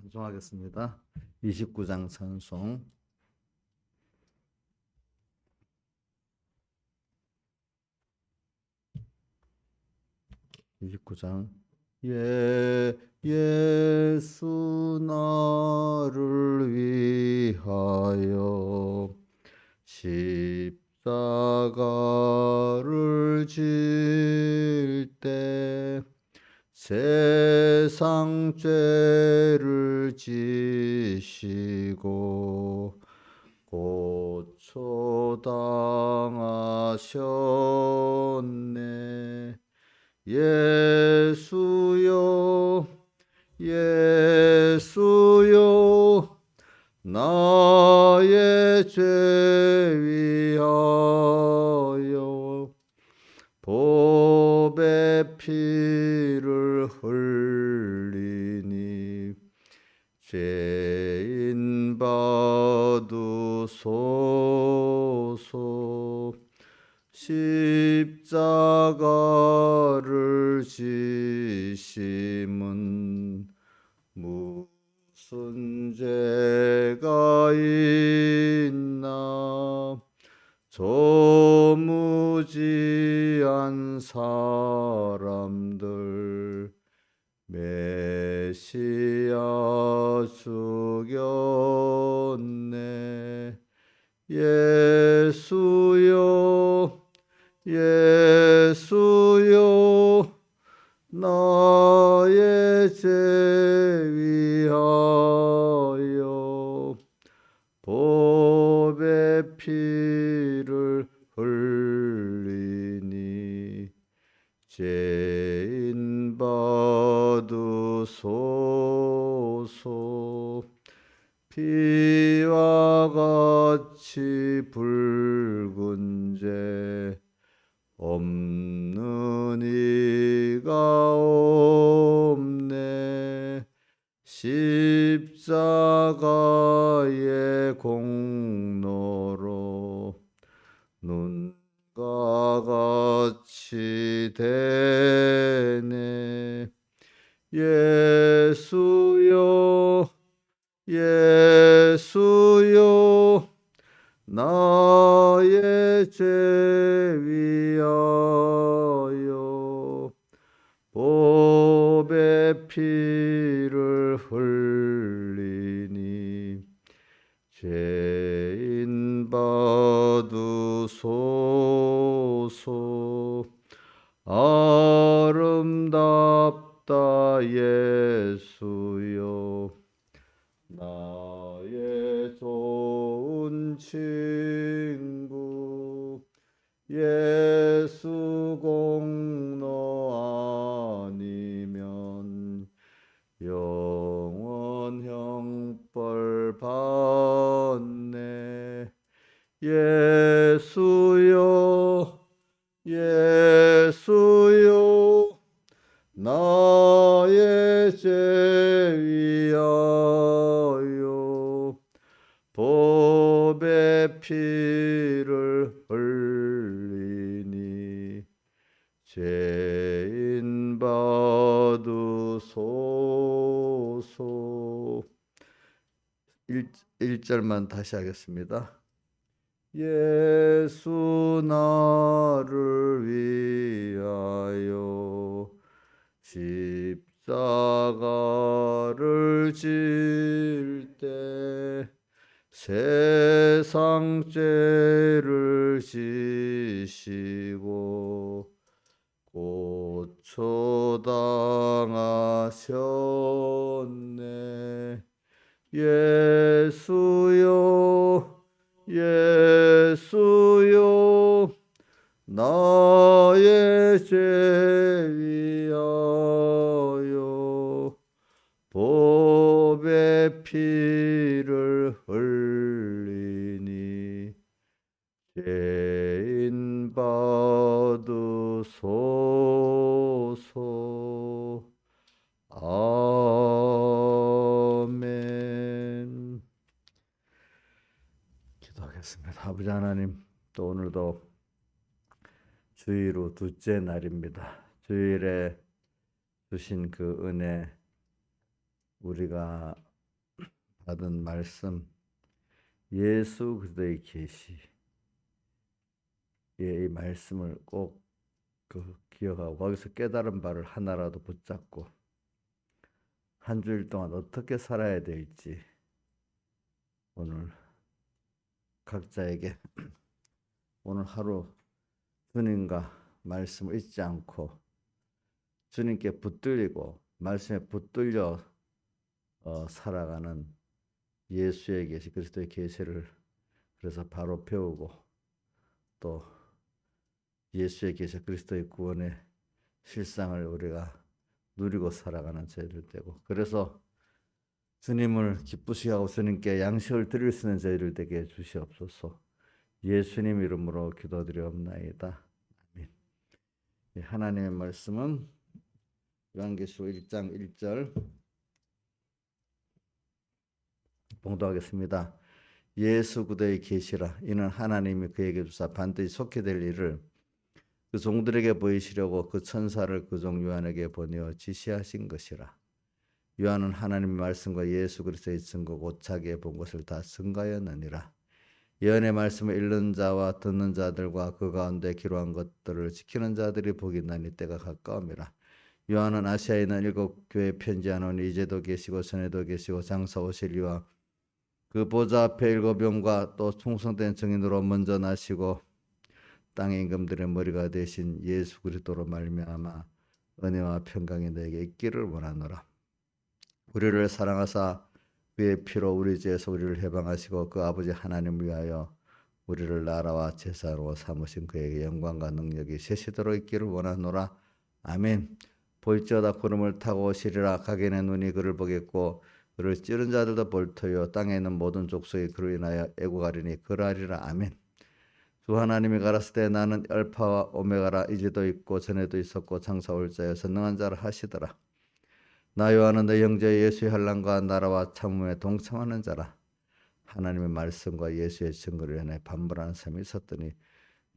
찬송하겠습니다. 29장 찬송. 29장. 예수 나를 위하여 십자가를 질 때 세상 죄를 지시고 고초당하셨네. 예수여 예수여 나의 죄 위하여 보배 피를 흘리니 죄인 받으소서. 십자가를 지심은 무슨 죄가 있나. 조무지한 사람들 메시아 죽였네. 예수여 예수여 나의 죄 위하여 보배 피를 흘리니 죄인 받으소서. 피와 같이 붉은 죄 없는 이가 없네. 십자가의 공로로 눈과 같이 되네. 예수여 예수여 나의 죄 위하여 보배 피를 흘리니 죄인 받으소서. 아름답다 예수여 나의 좋은 친구. 예수 공로 아니면 영원 형벌 받네. 예수여 예수여 나의 죄 위하여 보배 피를 흘리니 죄인 받으소서. 1절만 다시 하겠습니다. 예수 나를 위하여 십자가를 질 때 세상 죄를 지시고 고초당하셨네. 예수여 예수여 나의 죄 위하여 보배 피를 흘리니 죄인 받으소서. 아멘. 기도하겠습니다. 아버지 하나님, 또 오늘도 주일 둘째 날입니다. 주일에 주신 그 은혜 우리가 받은 말씀, 예수 그리스도의 계시, 이 말씀을 꼭 기억하고 거기서 깨달은 바를 하나라도 붙잡고 한 주일 동안 어떻게 살아야 될지 오늘 각자에게 오늘 하루 주님과 말씀을 잊지 않고 주님께 붙들리고 말씀에 붙들려 살아가는 예수의 계시, 그리스도의 계시를 그래서 바로 배우고 또 예수의 계시, 그리스도의 구원의 실상을 우리가 누리고 살아가는 저희들 되고, 그래서 주님을 기쁘시게 하고 주님께 양식을 드릴 수 있는 저희들 되게 해 주시옵소서. 예수님 이름으로 기도드리옵나이다. 아멘. 하나님의 말씀은 요한계시록 1장 1절 봉독하겠습니다. 예수 그리스도의 계시라. 이는 하나님이 그에게 주사 반드시 속히 될 일을 그 종들에게 보이시려고 그 천사를 그 종 요한에게 보내어 지시하신 것이라. 요한은 하나님의 말씀과 예수 그리스도의 증거 곧 자기의 본 것을 다 증거하였느니라. 예언의 말씀을 읽는 자와 듣는 자들과 그 가운데 기록한 것들을 지키는 자들이 복이 있나니 때가 가까움이라. 요한은 아시아에 있는 7 교회에 편지하노니 이제도 계시고 전에도 계시고 장사 오실 이와 그 보좌 앞에 7 영과 또 충성된 증인으로 먼저 나시고 땅의 임금들의 머리가 되신 예수 그리스도로 말미암아 은혜와 평강이 너에게 있기를 원하노라. 우리를 사랑하사 그의 피로 우리 죄에서 우리를 해방하시고 그 아버지 하나님을 위하여 우리를 나라와 제사로 삼으신 그에게 영광과 능력이 세시도록 있기를 원하노라. 아멘. 볼지어다 구름을 타고 오시리라. 각인의 눈이 그를 보겠고 그를 찌른 자들도 볼 터요 땅에 있는 모든 족속이 그로 인하여 애국하리니 그러하리라. 아멘. 주 하나님이 가라사대 때 나는 알파와 오메가라. 이제도 있고 전에도 있었고 장사 올 자여 선능한 자라 하시더라. 나 요한은 너 형제 예수의 환난과 나라와 참음에 동참하는 자라. 하나님의 말씀과 예수의 증거를 인해 반발하는 사람이 있었더니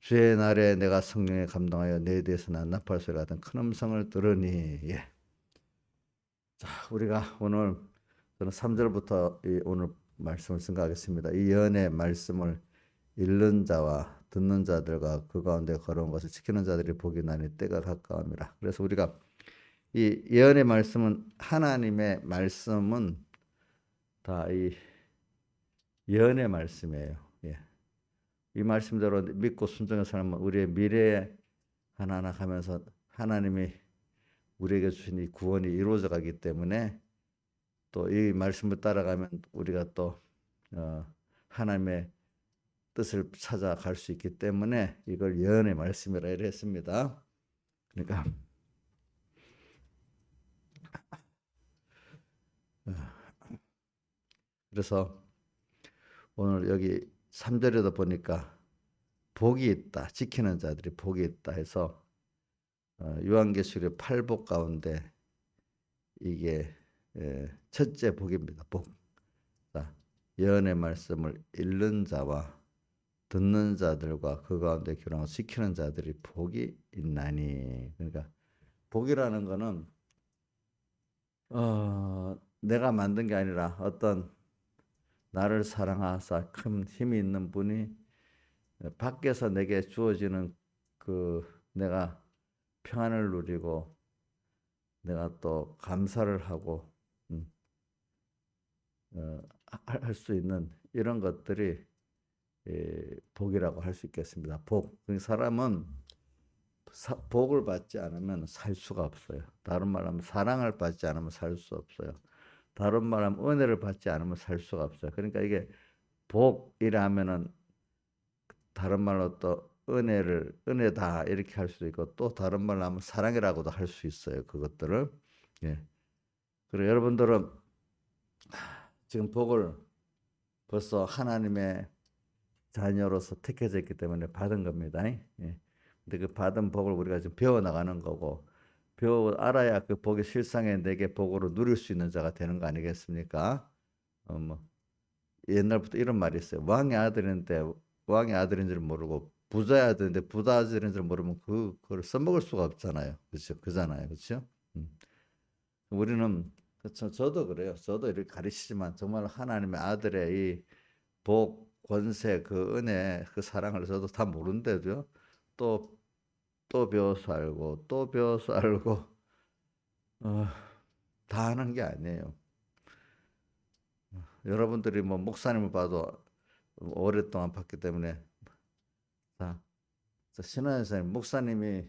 주의 날에 내가 성령에 감동하여 내 뒤에서 난 나팔 소리 같은 큰 음성을 들으니. 예. 자, 우리가 오늘 저는 3절부터 오늘 말씀을 생각하겠습니다. 이 예언의 말씀을 읽는 자와 듣는 자들과 그 가운데 걸어온 것을 지키는 자들이 복이 나니 때가 가까움이라. 그래서 우리가 이 예언의 말씀은 하나님의 말씀은 다 이 예언의 말씀이에요. 예. 이 말씀대로 믿고 순종해서 살면 우리의 미래에 하나하나 가면서 하나님이 우리에게 주신 이 구원이 이루어져 가기 때문에 또 이 말씀을 따라가면 우리가 또 하나님의 뜻을 찾아갈 수 있기 때문에 이걸 예언의 말씀이라 했습니다. 그러니까 그래서 오늘 여기 3절에도 보니까 복이 있다. 지키는 자들이 복이 있다 해서 요한계시록 8복 가운데 이게 첫째 복입니다. 복. 자, 예언의 말씀을 읽는 자와 듣는 자들과 그 가운데 기록하고 지키는 자들이 복이 있나니. 그러니까 복이라는 거는 내가 만든 게 아니라 어떤 나를 사랑하사 큰 힘이 있는 분이 밖에서 내게 주어지는 그 내가 평안을 누리고 내가 또 감사를 하고 할 수 있는 이런 것들이 복이라고 할 수 있겠습니다. 복. 사람은 복을 받지 않으면 살 수가 없어요. 다른 말하면 사랑을 받지 않으면 살 수 없어요. 다른 말하면 은혜를 받지 않으면 살 수가 없어요. 그러니까 이게 복이라면은 다른 말로 또 은혜다 이렇게 할 수도 있고 또 다른 말로 하면 사랑이라고도 할 수 있어요. 그것들을. 예. 그리고 여러분들은 지금 복을 벌써 하나님의 자녀로서 택해져 있기 때문에 받은 겁니다. 예. 근데 그 받은 복을 우리가 지금 배워 나가는 거고 배워 알아야 그 복의 실상에 내게 복으로 누릴 수 있는 자가 되는 거 아니겠습니까? 뭐 옛날부터 이런 말이 있어요. 왕의 아들인데 왕의 아들인 줄 모르고 부자의 아들인데 부자 아들인 줄 모르면 그걸 써먹을 수가 없잖아요. 그렇죠? 그잖아요. 그렇죠? 우리는 그렇죠. 저도 그래요. 저도 이렇게 가르치지만 정말 하나님의 아들의 이 복, 권세, 그 은혜, 그 사랑을 저도 다 모르는데도요. 또, 또 배워서 알고, 또 배워서 알고, 어, 다 하는 게 아니에요. 여러분들이 뭐 목사님을 봐도 오랫동안 봤기 때문에 자, 신원선생님 목사님이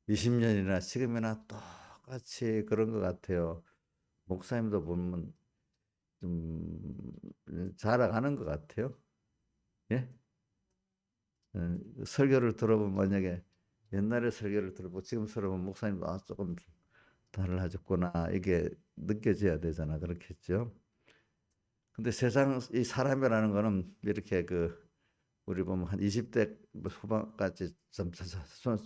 20년이나 지금이나 똑같이 그런 것 같아요. 목사님도 보면 좀 자라가는 것 같아요. 예? 설교를 들어보면 만약에 옛날에 설교를 들어보고 지금 들어보면 목사님도 조금 달라졌구나 이게 느껴져야 되잖아. 그렇겠죠? 근데 세상 이 사람이라는 거는 이렇게 우리 보면 한 20대 후반까지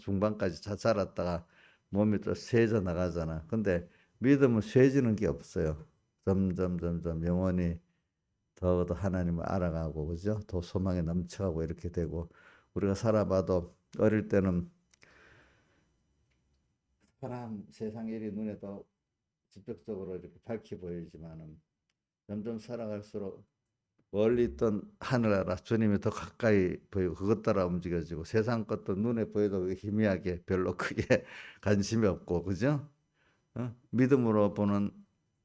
중반까지 자랐다가 몸이 또 쇠져 나가잖아. 근데 믿음은 쇠지는 게 없어요. 점점 영원히 더더 하나님을 알아가고 그죠? 더 소망에 넘쳐가고 이렇게 되고 우리가 살아봐도 어릴 때는 사람 세상 일이 눈에 더 직접적으로 이렇게 밝게 보이지만은 점점 살아갈수록 멀리 있던 하늘나라 주님이 더 가까이 보이고 그것 따라 움직여지고 세상 것도 눈에 보여도 희미하게 별로 크게 관심이 없고 그죠? 믿음으로 보는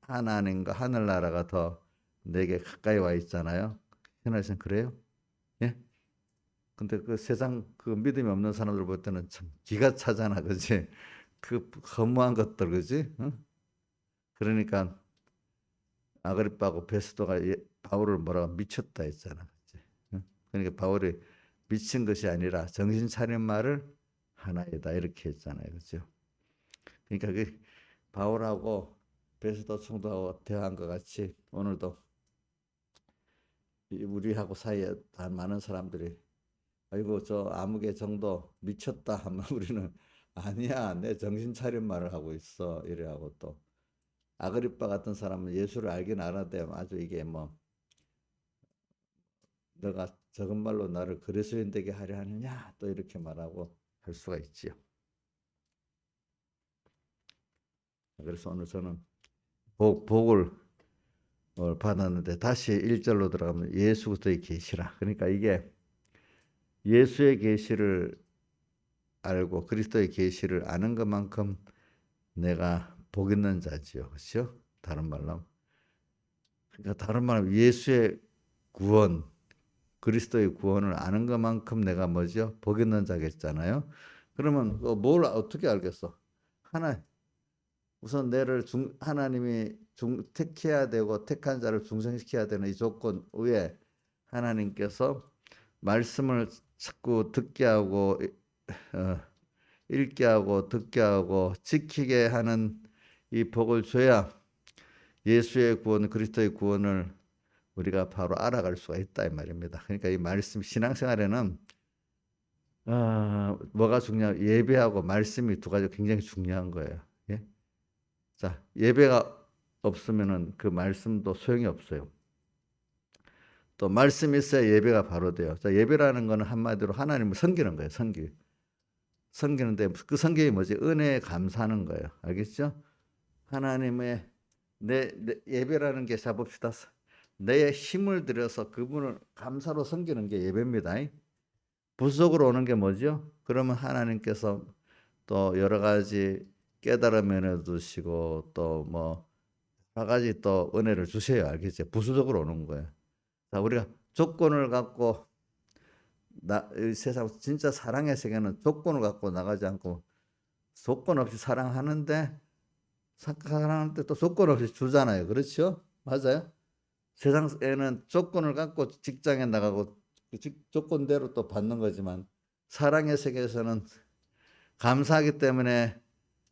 하나님과 하늘나라가 더 내게 가까이 와 있잖아요. 현아 씨는 그래요? 예? 근데 그 세상 그 믿음이 없는 사람들 볼 때는 참 기가 차잖아, 그지? 그 허무한 것들, 그지? 그러니까 아그리빠하고 베스도가 바울을 뭐라고 미쳤다 했잖아, 그지? 그러니까 바울이 미친 것이 아니라 정신 차린 말을 하나이다 이렇게 했잖아요, 그죠? 그러니까 그 바울하고 베스도 총독하고 대화한 것 같이 오늘도 우리하고 사이에 다 많은 사람들이 아이고 저 아무개 정도 미쳤다 하면 우리는 아니야 내 정신 차린 말을 하고 있어 이래 하고 또 아그리빠 같은 사람은 예수를 알긴 알았대요. 아주 이게 뭐 너가 적은 말로 나를 그리스도인 되게 하려 하느냐 또 이렇게 말하고 할 수가 있지요. 그래서 오늘 저는 복을 받았는데 다시 1절로 들어가면 예수 그리스도의 계시라. 그러니까 이게 예수의 계시를 알고 그리스도의 계시를 아는 것만큼 내가 복 있는 자지요. 그렇죠? 다른 말로. 그러니까 다른 말로 예수의 구원, 그리스도의 구원을 아는 것만큼 내가 뭐죠? 복 있는 자겠잖아요. 그러면 뭘 어떻게 알겠어? 하나 우선 하나님이 택해야 되고 택한 자를 중생시켜야 되는 이 조건 위에 하나님께서 말씀을 자꾸 듣게 하고 어, 읽게 하고 듣게 하고 지키게 하는 이 복을 줘야 예수의 구원, 그리스도의 구원을 우리가 바로 알아갈 수가 있다 이 말입니다. 그러니까 이 말씀 신앙생활에는 뭐가 중요한 예배하고 말씀이 두 가지 굉장히 중요한 거예요. 예? 자, 예배가 없으면은 그 말씀도 소용이 없어요. 또 말씀이 있어야 예배가 바로 돼요. 자, 예배라는 거는 한마디로 하나님을 섬기는 거예요. 섬기는데 그 섬김이 뭐지? 은혜에 감사하는 거예요. 알겠죠? 하나님의 내 예배라는 게 잡읍시다. 내 힘을 들여서 그분을 감사로 섬기는 게 예배입니다. 부수적으로 오는 게 뭐죠? 그러면 하나님께서 또 여러 가지 깨달음을 주시고 또 뭐 여러 가지 또 은혜를 주셔야 알겠죠? 부수적으로 오는 거예요. 자, 우리가 조건을 갖고 이 세상 진짜 사랑의 세계는 조건을 갖고 나가지 않고 조건 없이 사랑하는데 사랑할 때 또 조건 없이 주잖아요. 그렇죠? 맞아요? 세상에는 조건을 갖고 직장에 나가고 그 조건대로 또 받는 거지만 사랑의 세계에서는 감사하기 때문에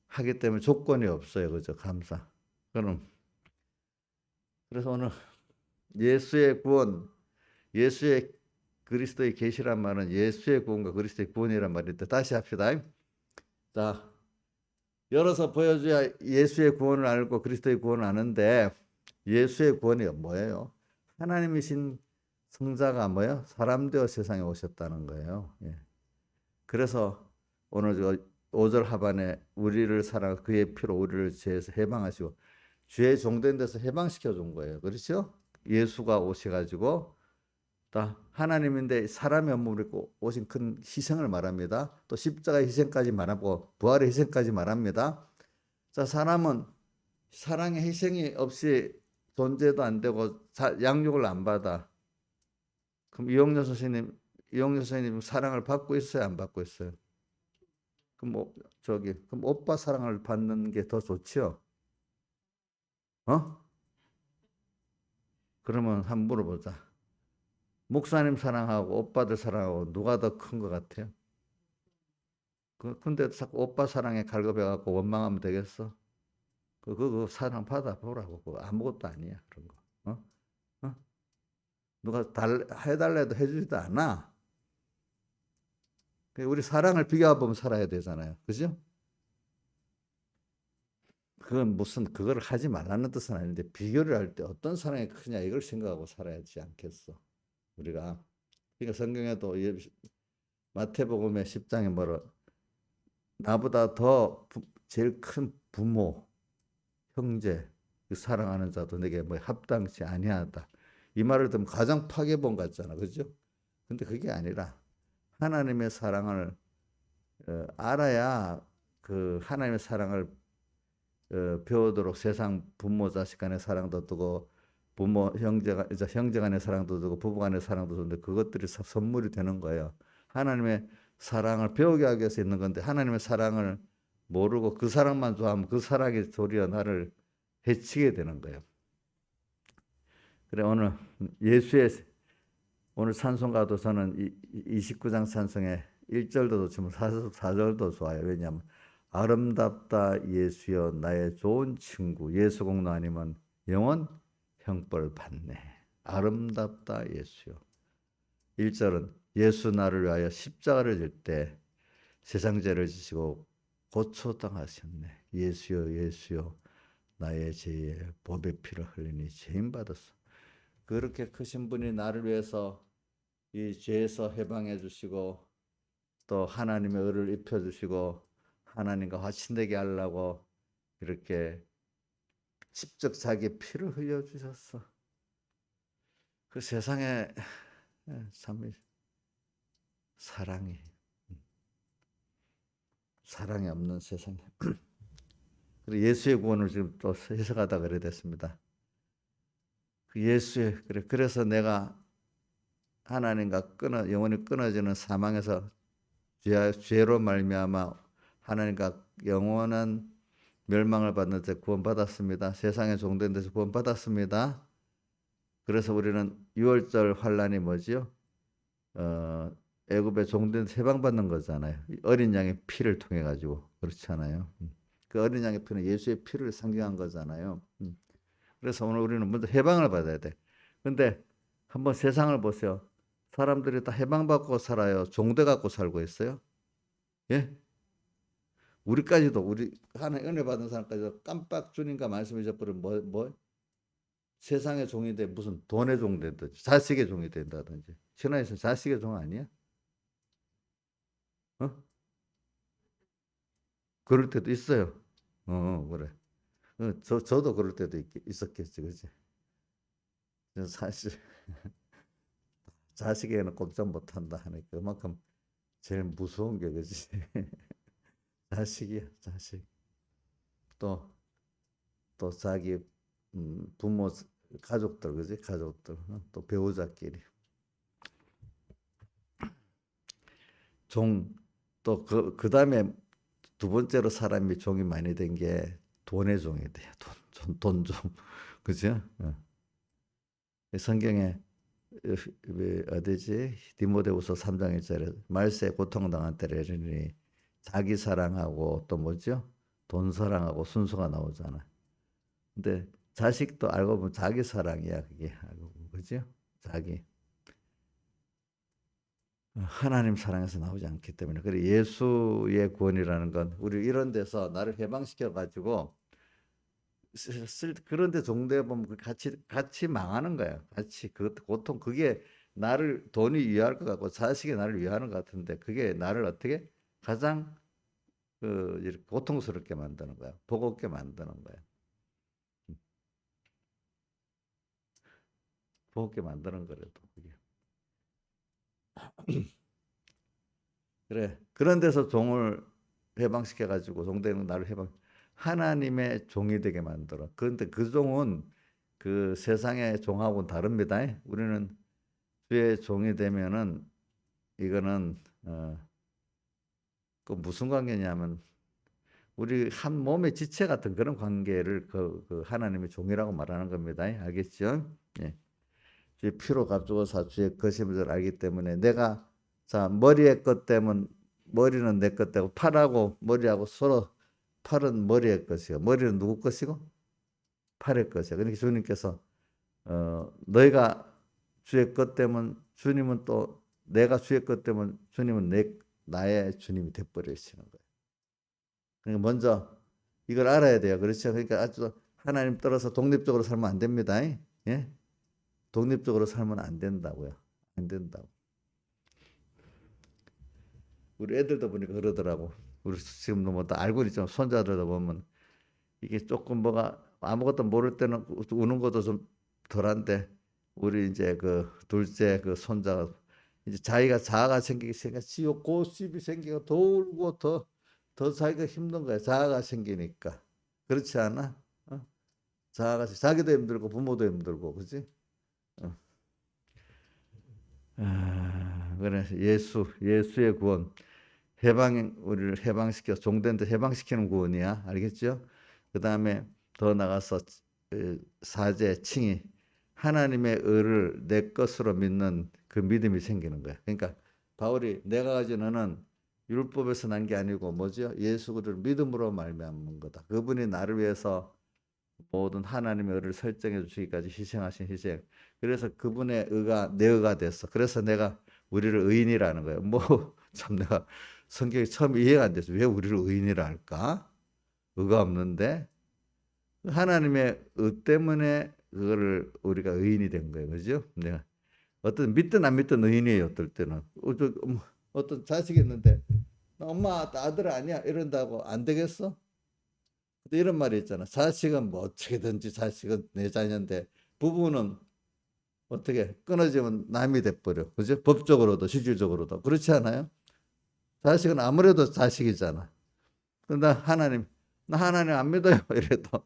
하기 때문에 조건이 없어요. 그죠? 감사. 그럼 그래서 오늘 예수의 구원, 예수의 그리스도의 계시란 말은 예수의 구원과 그리스도의 구원이란 말인데 다시 합시다. 자, 열어서 보여줘야 예수의 구원을 알고 그리스도의 구원을 아는데 예수의 구원이 뭐예요? 하나님이신 성자가 뭐예요? 사람 되어 세상에 오셨다는 거예요. 예. 그래서 오늘 저 5절 하반에 우리를 사랑 그의 피로 우리를 죄에서 해방하시고 죄의 종된 데서 해방시켜 준 거예요. 그렇죠? 예수가 오셔가지고 다 하나님인데 사람의 몸을 입고 오신 큰 희생을 말합니다. 또 십자가의 희생까지 말하고 부활의 희생까지 말합니다. 자, 사람은 사랑의 희생이 없이 존재도 안 되고 양육을 안 받아. 그럼 이용렬 선생님 사랑을 받고 있어요, 안 받고 있어요? 그럼 그럼 오빠 사랑을 받는 게 더 좋지요? 어? 그러면 한번 물어보자. 목사님 사랑하고 오빠들 사랑하고 누가 더 큰 것 같아요? 근데 자꾸 오빠 사랑에 갈급해갖고 원망하면 되겠어? 그거 사랑 받아보라고. 그거 아무것도 아니야, 그런 거. 어? 어? 누가 해달라 해도 해주지도 않아. 우리 사랑을 비교해보면 살아야 되잖아요. 그죠? 그건 그거를 하지 말라는 뜻은 아닌데, 비교를 할 때 어떤 사랑이 크냐, 이걸 생각하고 살아야 되지 않겠어. 우리가. 그러니까 성경에도 마태복음의 10장에 뭐라, 나보다 더 제일 큰 부모, 형제, 그 사랑하는 자도 내게 뭐 합당치 아니하다. 이 말을 들으면 가장 파괴본 같잖아. 그죠? 근데 그게 아니라 하나님의 사랑을 알아야 그 하나님의 사랑을 배우도록 세상 부모 자식 간의 사랑도 두고 부모 형제 간의 사랑도 두고 부부 간의 사랑도 두는데 그것들이 선물이 되는 거예요. 하나님의 사랑을 배우게 하기 위해서 있는 건데 하나님의 사랑을 모르고 그 사랑만 좋아하면 그 사랑이 도리어 나를 해치게 되는 거예요. 그래 오늘 찬송가도 저는 29장 찬송의 1절도 좋지만 4절도 좋아요. 왜냐하면 아름답다 예수여 나의 좋은 친구 예수 공로 아니면 영원 형벌 받네. 아름답다 예수여. 1절은 예수 나를 위하여 십자가를 질 때 세상 죄를 지시고 고초당하셨네. 예수여 예수여 나의 죄에 보배 피를 흘리니 죄인 받았어. 그렇게 크신 분이 나를 위해서 이 죄에서 해방해 주시고 또 하나님의 의를 입혀 주시고 하나님과 화친되게 하려고 이렇게 직접 자기 피를 흘려 주셨어. 그 세상에 참 사랑이 없는 세상에 그리고 예수의 구원을 지금 또 해석하다 그래 됐습니다. 그 그래서 내가 하나님과 영원히 끊어지는 사망에서 죄로 말미암아 하나님과 영원한 멸망을 받는 데 구원받았습니다. 세상에 종된 데서 구원받았습니다. 그래서 우리는 6월절 환란이 뭐지요? 애굽에 종된 데서 해방받는 거잖아요. 어린 양의 피를 통해 가지고 그렇잖아요. 그 어린 양의 피는 예수의 피를 상징한 거잖아요. 그래서 오늘 우리는 먼저 해방을 받아야 돼. 근데 한번 세상을 보세요. 사람들이 다 해방받고 살아요. 종돼 갖고 살고 있어요. 예? 우리 하나님 은혜 받은 사람까지도 깜빡 주님과 말씀 잊어버리면 세상의 종이 돼 무슨 돈의 종 된다든지 자식의 종이 된다든지 신화에서 자식의 종 아니야? 어? 그럴 때도 있어요. 그래. 저도 그럴 때도 있었겠지, 그지? 사실 자식에는 꼼짝 못한다 하니까 그만큼 제일 무서운 게 그지? 자식이야, 자식. 또 자기 부모 가족들 그지? 가족들 또 배우자끼리 종 또 그 다음에 두 번째로 사람이 종이 많이 된 게 돈의 종이 돼요. 돈종 그죠? 성경에 어디지? 디모데후서 3장 1절에 말세에 고통당한 때를 이르니 자기 사랑하고 또 뭐죠? 돈 사랑하고 순서가 나오잖아. 근데 자식도 알고 보면 자기 사랑이야 그게 알고 보면 그죠? 자기 하나님 사랑에서 나오지 않기 때문에 그래 예수의 구원이라는 건 우리 이런 데서 나를 해방시켜 가지고 그런데 종대에 보면 같이 망하는 거야. 같이 그 고통 그게 나를 돈이 위할 것 같고 자식이 나를 위하는 것 같은데 그게 나를 어떻게 가장 이렇게 고통스럽게 만드는 거야. 버겁게 만드는 거야. 먹게 만드는 거래도 그게. 그래. 그런 데서 종을 해방시켜 가지고 종되는 나를 해방 하나님의 종이 되게 만들어. 그런데 그 종은 그 세상의 종하고는 다릅니다. 우리는 주의 종이 되면은 이거는 그 무슨 관계냐면 우리 한 몸의 지체 같은 그런 관계를 그 하나님의 종이라고 말하는 겁니다. 알겠죠? 예. 주의 피로 값주고사 주의 거심을 알기 때문에 내가 자 머리의 것 때문 머리는 내 것 되고 팔하고 머리하고 서로 팔은 머리의 것이고 머리는 누구 것이고 팔의 것이야. 그러니까 주님께서 너희가 주의 것 때문 주님은 또 내가 주의 것 때문 주님은 나의 주님이 돼버리시는 거예요. 그러니까 먼저 이걸 알아야 돼요. 그렇죠? 그러니까 아주 하나님 따라서 독립적으로 살면 안 됩니다. 예? 독립적으로 살면 안 된다고요. 안 된다고. 우리 애들도 보니까 그러더라고. 우리 지금 뭐 다 알고 있죠. 손자들도 보면 이게 조금 뭐가 아무것도 모를 때는 우는 것도 좀 덜한데 우리 이제 그 둘째 그 손자가 이제 자아가 생기기 시작해 지옥 고집이 생기고 더 울고 더 자기가 힘든 거야. 자아가 생기니까. 그렇지 않아? 자아가 자기도 힘들고 부모도 힘들고 그지? 어. 그래서 예수의 구원 우리를 해방시켜 종된 데 해방시키는 구원이야. 알겠죠? 그 다음에 더 나가서 사제 칭의 하나님의 의를 내 것으로 믿는 그 믿음이 생기는 거야. 그러니까 바울이 내가 가진 의는 율법에서 난 게 아니고 뭐죠? 예수 그리스도를 믿음으로 말미암은 거다. 그분이 나를 위해서 모든 하나님의 의를 설정해 주시기까지 희생하신 희생. 그래서 그분의 의가 내 의가 됐어. 그래서 내가 우리를 의인이라는 거예요. 뭐 참 내가 성경이 처음 이해가 안 돼서 왜 우리를 의인이라 할까? 의가 없는데 하나님의 의 때문에 그거를 우리가 의인이 된 거예요. 그죠? 내가 어떤 믿든 안 믿든 의인이에요. 어떨 때는 어떤 자식이 있는데 엄마 아들 아니야 이런다고 안 되겠어? 근데 이런 말이 있잖아. 자식은 뭐 어떻게든지 자식은 내 자녀인데 부부는 어떻게 끊어지면 남이 돼버려. 그죠? 법적으로도 실질적으로도 그렇지 않아요? 자식은 아무래도 자식이잖아. 근데 나 하나님 안 믿어요. 이래도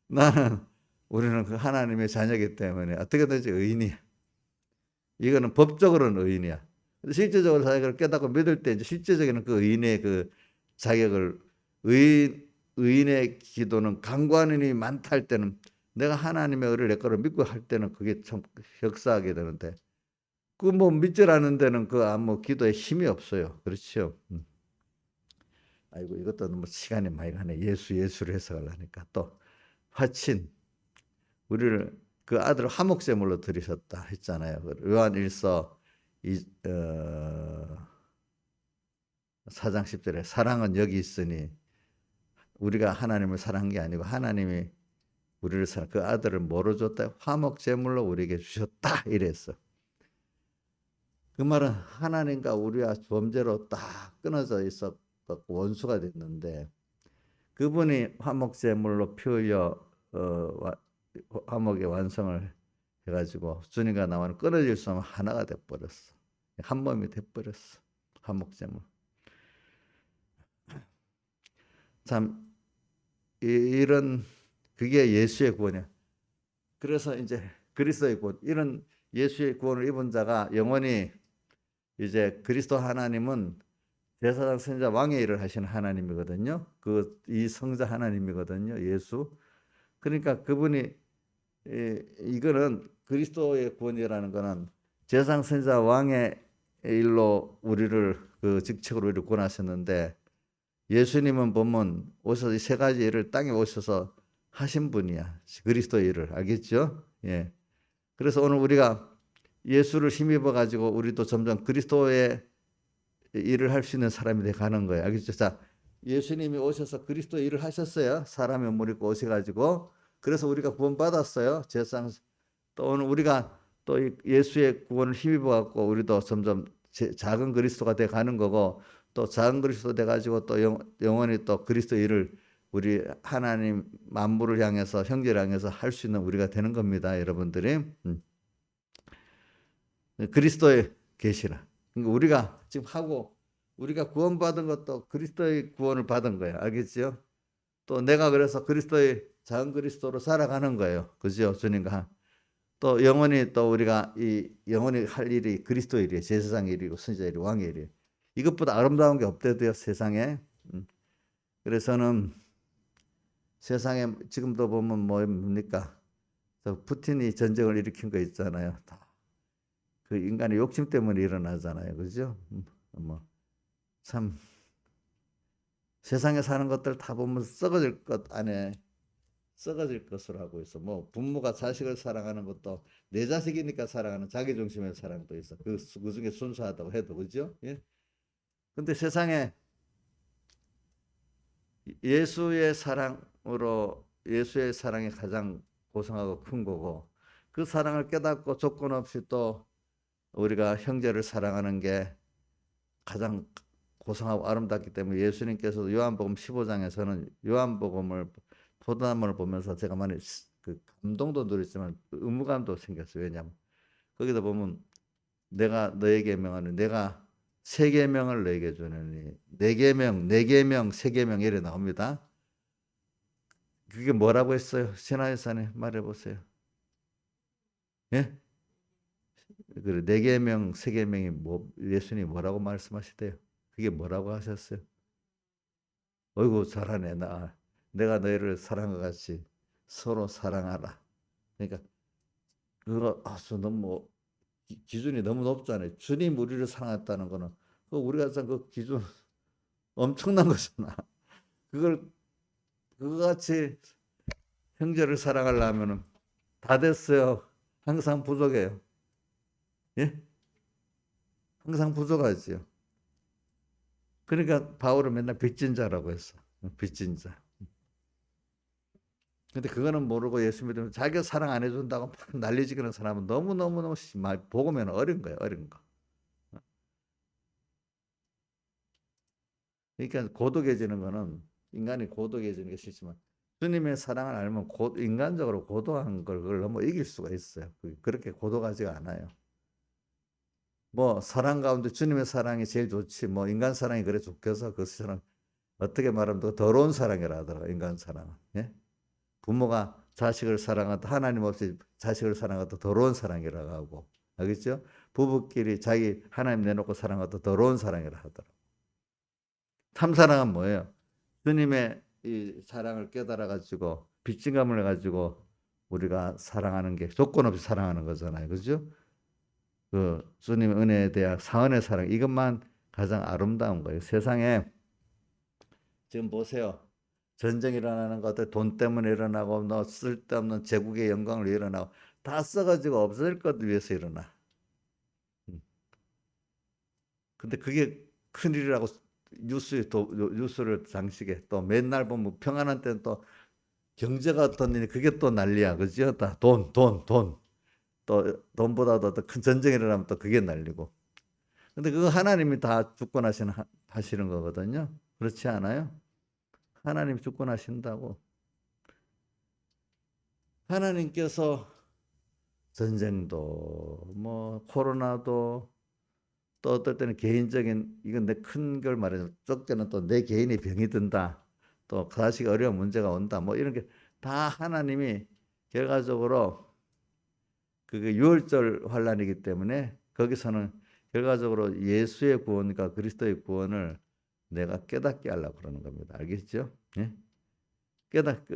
나는 우리는 그 하나님의 자녀이기 때문에 어떻게든지 의인이야. 이거는 법적으로는 의인이야. 실제적으로 자기를 깨닫고 믿을 때 이제 실제적인 그 의인의 그 자격을 의인의 기도는 강구하는 많다 할 때는 내가 하나님의 의를 내 거를 믿고 할 때는 그게 참 역사하게 되는데 그 뭐 믿질 않은 데는 그 아무 기도에 힘이 없어요. 그렇죠? 아이고 이것도 너무 시간이 많이 가네. 예수를 해석을 하니까 또 화친 우리를 그 아들을 화목제물로 드리셨다 했잖아요. 요한일서 4장 10절에 사랑은 여기 있으니 우리가 하나님을 사랑한 게 아니고 하나님이 우리를 그 아들을 뭐로 줬다? 화목제물로 우리에게 주셨다 이랬어. 그 말은 하나님과 우리와 범죄로 딱 끊어져 있었고 원수가 됐는데 그분이 화목제물로 피 흘려 화목의 완성을 해가지고 주님과 나와는 끊어질 수 없는 하나가 돼버렸어. 한 몸이 돼버렸어. 화목제물. 참 이런 그게 예수의 구원이야. 그래서 이제 그리스도의 구원 이런 예수의 구원을 입은 자가 영원히 이제 그리스도 하나님은 제사장 선지자 왕의 일을 하시는 하나님이거든요. 이 성자 하나님이거든요. 예수. 그러니까 그분이 이거는 그리스도의 구원이라는 거는 제사장 선지자 왕의 일로 우리를 그 직책으로 우리를 구원하셨는데 예수님은 보면 오셔서 이 세 가지 일을 땅에 오셔서 하신 분이야. 그리스도의 일을 알겠죠? 예. 그래서 오늘 우리가 예수를 힘입어 가지고 우리도 점점 그리스도의 일을 할 수 있는 사람이 돼 가는 거예요. 알겠죠? 자, 예수님이 오셔서 그리스도의 일을 하셨어요. 사람의 몸을 입고 오셔가지고 그래서 우리가 구원받았어요. 제사장 또 오늘 우리가 또 예수의 구원을 힘입어 갖고 우리도 점점 작은 그리스도가 돼 가는 거고 또 작은 그리스도 돼 가지고 또 영원히 또 그리스도 일을 우리 하나님 만물을 향해서 형제를 향해서 할 수 있는 우리가 되는 겁니다, 여러분들이. 그리스도의 계시라. 그러니까 우리가 지금 하고 우리가 구원받은 것도 그리스도의 구원을 받은 거예요. 알겠죠? 또 내가 그래서 그리스도의 작은 그리스도로 살아가는 거예요. 그죠? 주님과 또 영원히 또 우리가 이 영원히 할 일이 그리스도 일이에요. 제사장 일이고 선지자 일이고 왕의 일이에요. 이것보다 아름다운 게 없대도요, 세상에. 그래서는 세상에 지금도 보면 뭡니까? 저 푸틴이 전쟁을 일으킨 거 있잖아요. 다 그 인간의 욕심 때문에 일어나잖아요. 그죠? 참 세상에 사는 것들 다 보면 썩어질 것 안에 썩어질 것으로 하고 있어. 뭐 부모가 자식을 사랑하는 것도 내 자식이니까 사랑하는 자기 중심의 사랑도 있어. 그 중에 순수하다고 해도 그죠? 예. 근데 세상에 예수의 사랑으로 예수의 사랑이 가장 고상하고 큰 거고 그 사랑을 깨닫고 조건 없이 또 우리가 형제를 사랑하는 게 가장 고상하고 아름답기 때문에 예수님께서도 요한복음 15장에서는 요한복음을 포도나무를 보면서 제가 많이 그 감동도 누렸지만 의무감도 생겼어요. 왜냐하면 거기다 보면 내가 너에게 명하는 내가 세 계명을 너에게 주느니 네 계명 세 계명 이래 나옵니다. 그게 뭐라고 했어요? 신하의산에 말해보세요. 예? 그래 네 계명 세 계명이 뭐 예수님이 뭐라고 말씀하시대요? 그게 뭐라고 하셨어요? 어이구 잘하네. 내가 너희를 사랑한 것 같이 서로 사랑하라. 그러니까 그거 아주 너무 기준이 너무 높잖아요. 주님 우리를 사랑했다는 거는 그 우리가 그 기준 엄청난 거잖아. 그걸 그거 같이 형제를 사랑하려면은 다 됐어요. 항상 부족해요. 예? 항상 부족하지요. 그러니까 바울은 맨날 빚진 자라고 했어. 빚진 자. 근데 그거는 모르고 예수 믿으면 자기가 사랑 안 해준다고 막 난리지기는 사람은 너무너무너무 복음에는 어린 거예요. 어린 거. 그러니까 고독해지는 거는 인간이 고독해지는 게 싫지만 주님의 사랑을 알면 인간적으로 고독한 걸 그걸 너무 이길 수가 있어요. 그렇게 고독하지가 않아요. 뭐 사랑 가운데 주님의 사랑이 제일 좋지 뭐 인간 사랑이 그래 좋겠어 그것처럼 어떻게 말하면 더 더러운 사랑이라 하더라고 인간 사랑은. 예? 부모가 자식을 사랑하다 하나님 없이 자식을 사랑하다 더러운 사랑이라고 하고 알겠죠? 부부끼리 자기 하나님 내놓고 사랑하다 더러운 사랑이라 하더라고. 참 사랑은 뭐예요? 주님의 이 사랑을 깨달아 가지고 빚진감을 가지고 우리가 사랑하는 게 조건 없이 사랑하는 거잖아요. 그죠? 그 주님의 은혜에 대한 사은의 사랑 이것만 가장 아름다운 거예요. 세상에 지금 보세요. 전쟁이 일어나는 것들 돈 때문에 일어나고 너 쓸데없는 제국의 영광을 일어나고 다 써가지고 없어질 것 위해서 일어나. 근데 그게 큰일이라고 뉴스를 장식해. 또 맨날 보면 평안한 때는 또 경제가 어떤 일이 그게 또 난리야. 그죠? 다 돈. 또 돈보다도 더 큰 전쟁이 일어나면 또 그게 난리고. 근데 그거 하나님이 다 주권하시는 거거든요. 그렇지 않아요? 하나님 주권하신다고. 하나님께서 전쟁도 뭐 코로나도 또 어떨 때는 개인적인 이건 내 큰 걸 말해서 적게는 또 내 개인의 병이 든다. 또 자식 어려운 문제가 온다. 뭐 이런 게 다 하나님이 결과적으로 그게 유월절 환란이기 때문에 거기서는 결과적으로 예수의 구원과 그리스도의 구원을 내가 깨닫게 하려고 그러는 겁니다. 알겠죠? 예?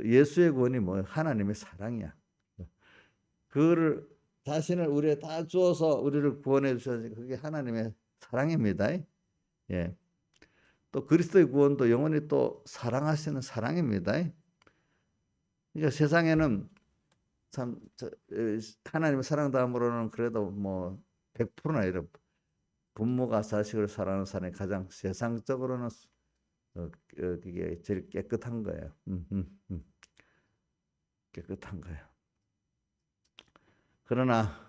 예수의 구원이 뭐 하나님의 사랑이야. 그거를 자신을 우리에 다 주어서 우리를 구원해 주셔서 그게 하나님의 사랑입니다. 예. 또 그리스도의 구원도 영원히 또 사랑하시는 사랑입니다. 그러니까 세상에는 참 하나님의 사랑 다음으로는 그래도 뭐 100%나 이런 부모가 자식을 사랑하는 사람이 가장 세상적으로는 그게 제일 깨끗한 거예요. 깨끗한 거예요. 그러나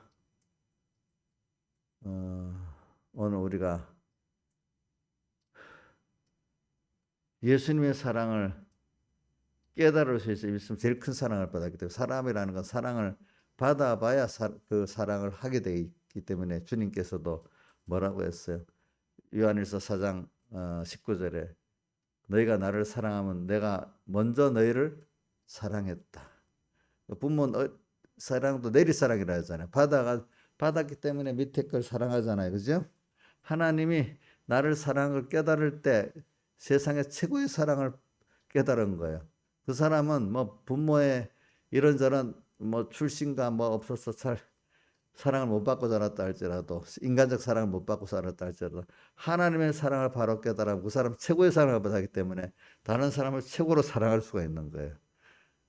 오늘 우리가 예수님의 사랑을 깨달을 수 있으면 제일 큰 사랑을 받았기 때문에 사람이라는 건 사랑을 받아봐야 그 사랑을 하게 돼 받았기 때문에 주님께서도 뭐라고 했어요? 요한일서 4장 19절에 너희가 나를 사랑하면 내가 먼저 너희를 사랑했다. 부모 사랑도 내리사랑이라 하잖아요. 받았기 때문에 밑에 걸 사랑하잖아요. 그죠? 하나님이 나를 사랑을 깨달을 때 세상의 최고의 사랑을 깨달은 거예요. 그 사람은 뭐 부모의 이런저런 뭐 출신과 뭐 없어서 사랑을 못 받고 자랐다 할지라도, 인간적 사랑을 못 받고 자랐다 할지라도 하나님의 사랑을 바로 깨달으면 그 사람 최고의 사랑을 받았기 때문에 다른 사람을 최고로 사랑할 수가 있는 거예요.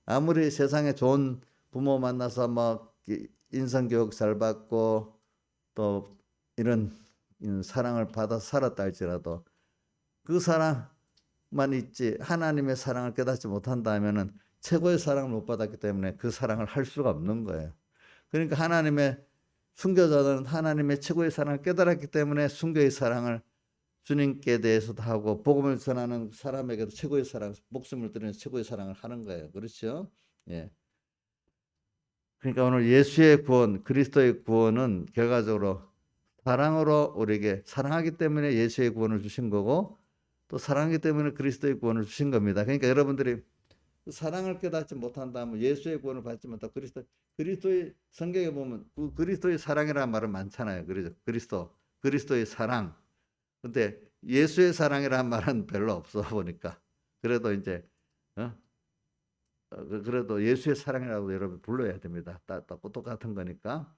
아무리 세상에 좋은 부모 만나서 뭐 인성교육 잘 받고 또 이런 사랑을 받아 살았다 할지라도 그 사랑만 있지 하나님의 사랑을 깨닫지 못한다면은 최고의 사랑을 못 받았기 때문에 그 사랑을 할 수가 없는 거예요. 그러니까 하나님의 순교자들은 하나님의 최고의 사랑을 깨달았기 때문에 순교의 사랑을 주님께 대해서도 하고 복음을 전하는 사람에게도 최고의 사랑, 목숨을 드리는 최고의 사랑을 하는 거예요. 그렇죠? 예. 그러니까 오늘 예수의 구원, 그리스도의 구원은 결과적으로 사랑으로 우리에게 사랑하기 때문에 예수의 구원을 주신 거고 또 사랑하기 때문에 그리스도의 구원을 주신 겁니다. 그러니까 여러분들이 사랑을 깨닫지 못한다면 예수의 구원을 받지 못하고 그리스도의 성경에 보면 그리스도의 사랑이라는 말은 많잖아요. 그리스도의 사랑. 근데 예수의 사랑이라는 말은 별로 없어 보니까 그래도 이제 그래도 예수의 사랑이라고 여러분 불러야 됩니다. 똑같은 거니까.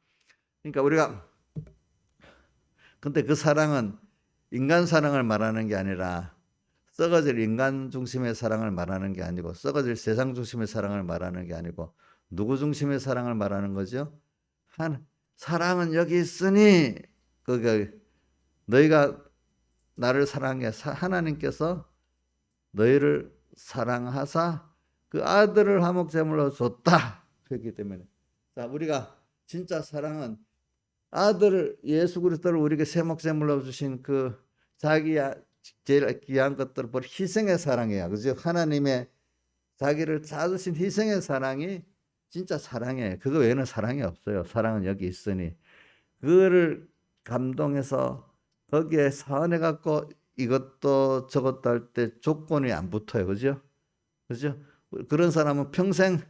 그러니까 우리가 근데 그 사랑은 인간 사랑을 말하는 게 아니라 썩어질 인간 중심의 사랑을 말하는 게 아니고 썩어질 세상 중심의 사랑을 말하는 게 아니고 누구 중심의 사랑을 말하는 거죠? 사랑은 여기 있으니 너희가 나를 사랑해 하나님께서 너희를 사랑하사 그 아들을 화목제물로 줬다. 그렇기 때문에 자 우리가 진짜 사랑은 아들을 예수 그리스도를 우리에게 세목제물로 주신 그 자기야 제일 귀한 것들을 버리 희생의 사랑이야. 그죠? 하나님의 자기를 자주신 희생의 사랑이 진짜 사랑이에요. 그거 외에는 사랑이 없어요. 사랑은 여기 있으니 그거를 감동해서 거기에 사은해 갖고 이것도 저것도 할 때 조건이 안 붙어요. 그죠? 그죠? 그런 사람은 평생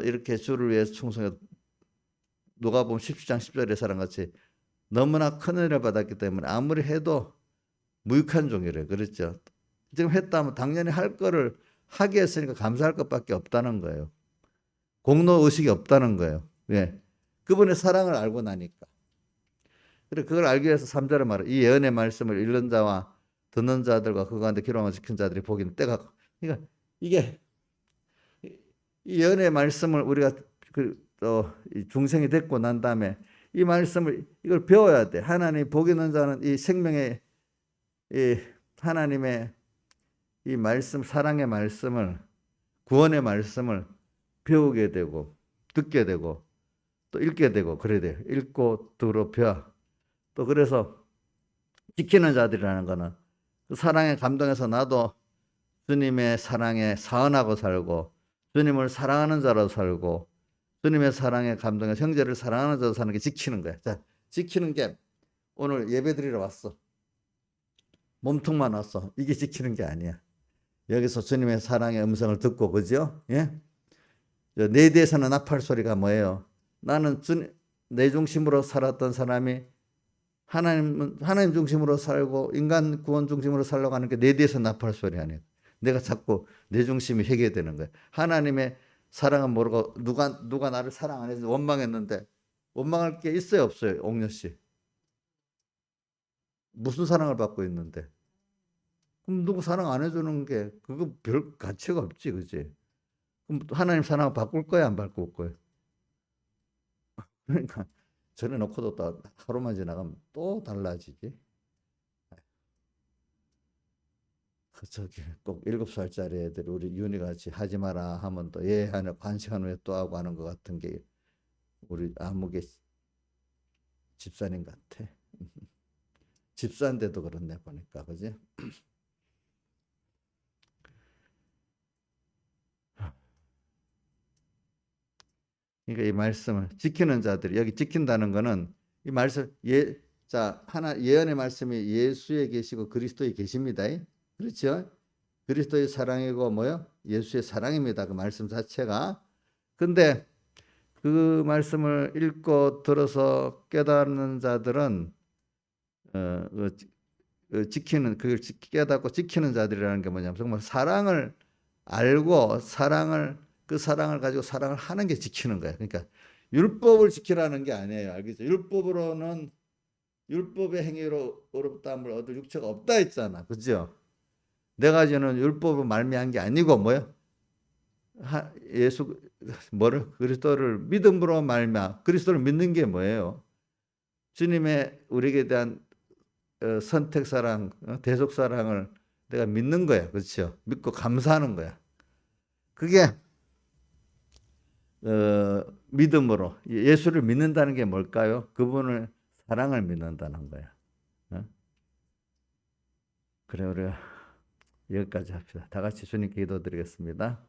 이렇게 주를 위해서 충성해 누가복음 17장 10절의 사람같이 너무나 큰 은혜를 받았기 때문에 아무리 해도 무익한 종이래요. 그렇죠? 지금 했다면 당연히 할 거를 하게 했으니까 감사할 것밖에 없다는 거예요. 공로 의식이 없다는 거예요. 왜? 그분의 사랑을 알고 나니까. 그래 그걸 알기 위해서 3절에 말해 이 예언의 말씀을 읽는 자와 듣는 자들과 그 가운데 기록을 지킨 자들이 보기는 때가 그러니까 이게 이 예언의 말씀을 우리가 또 중생이 됐고 난 다음에 이 말씀을 이걸 배워야 돼. 하나님 복 있는 자는 이 생명의 이 하나님의 이 말씀 사랑의 말씀을 구원의 말씀을 배우게 되고 듣게 되고 또 읽게 되고 그래야 돼요. 읽고 들어 배워. 또 그래서 지키는 자들이라는 거는 그 사랑에 감동해서 나도 주님의 사랑에 사은하고 살고 주님을 사랑하는 자로 살고 주님의 사랑에 감동해 형제를 사랑하는 자로 사는 게 지키는 거야. 자, 지키는 게 오늘 예배드리러 왔어. 몸통만 왔어. 이게 지키는 게 아니야. 여기서 주님의 사랑의 음성을 듣고 그죠? 예? 내 뒤에서는 나팔 소리가 뭐예요? 나는 내 중심으로 살았던 사람이 하나님 중심으로 살고 인간 구원 중심으로 살려고 하는 게 내 뒤에서 나팔 소리 아니에요. 내가 자꾸 내 중심이 회개되는 거예요. 하나님의 사랑은 모르고 누가 나를 사랑 안 해서 원망했는데 원망할 게 있어요 없어요? 옥녀 씨. 무슨 사랑을 받고 있는데? 그럼 누구 사랑 안 해주는 게 그거 별 가치가 없지, 그지? 그럼 하나님 사랑 바꿀 거야, 안 바꿀 거야? 그러니까 전에 놓고도 또 하루만 지나가면 또 달라지지. 저기 꼭 7살짜리 애들 우리 윤희 같이 하지 마라 하면 또 예 하는 한 시간 후에 또 하고 하는 것 같은 게 우리 아무개 집사님 같아. 집사인데도 그렇네 보니까 그지? 그러니까 이 말씀을 지키는 자들이 여기 지킨다는 거는 이 말씀 하나 예언의 말씀이 예수에 계시고 그리스도에 계십니다. 그렇죠? 그리스도의 사랑이고 뭐요? 예수의 사랑입니다. 그 말씀 자체가. 근데 그 말씀을 읽고 들어서 깨닫는 자들은 지키는 그걸 깨닫고 지키는 자들이라는 게 뭐냐면 정말 사랑을 알고 그 사랑을 가지고 사랑을 하는 게 지키는 거예요. 그러니까 율법을 지키라는 게 아니에요. 알겠죠? 율법으로는 율법의 행위로 의롭다함을 얻을 육체가 없다 했잖아. 그죠? 내가 저는 율법을 말미암은 게 아니고 뭐요? 예수 그리스도를 믿음으로 말미암아. 그리스도를 믿는 게 뭐예요? 주님의 우리에게 대한 선택 사랑, 대속 사랑을 내가 믿는 거야. 그렇죠? 믿고 감사하는 거야. 그게 믿음으로 예수를 믿는다는 게 뭘까요? 그분을 사랑을 믿는다는 거야. 그래 우리가 여기까지 합시다. 다 같이 주님께 기도드리겠습니다.